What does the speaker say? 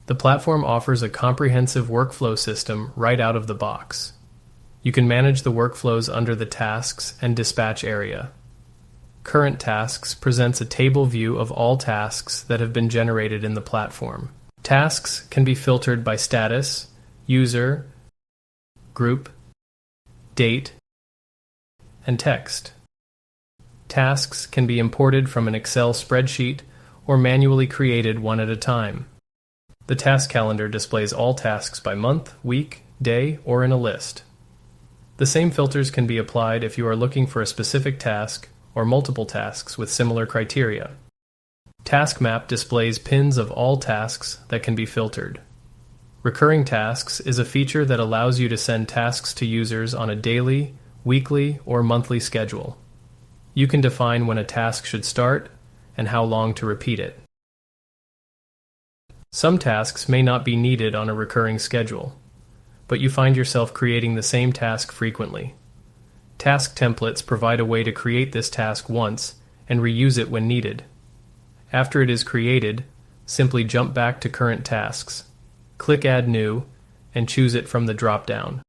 The platform offers a comprehensive workflow system right out of the box. You can manage the workflows under the Tasks and Dispatch area. Current Tasks presents a table view of all tasks that have been generated in the platform. Tasks can be filtered by status, user, group, date, and text. Tasks can be imported from an Excel spreadsheet or manually created one at a time. The task calendar displays all tasks by month, week, day, or in a list. The same filters can be applied if you are looking for a specific task or multiple tasks with similar criteria. Task Map displays pins of all tasks that can be filtered. Recurring Tasks is a feature that allows you to send tasks to users on a daily, weekly, or monthly schedule. You can define when a task should start and how long to repeat it. Some tasks may not be needed on a recurring schedule, but you find yourself creating the same task frequently. Task templates provide a way to create this task once and reuse it when needed. After it is created, simply jump back to Current Tasks, click Add New, and choose it from the drop-down.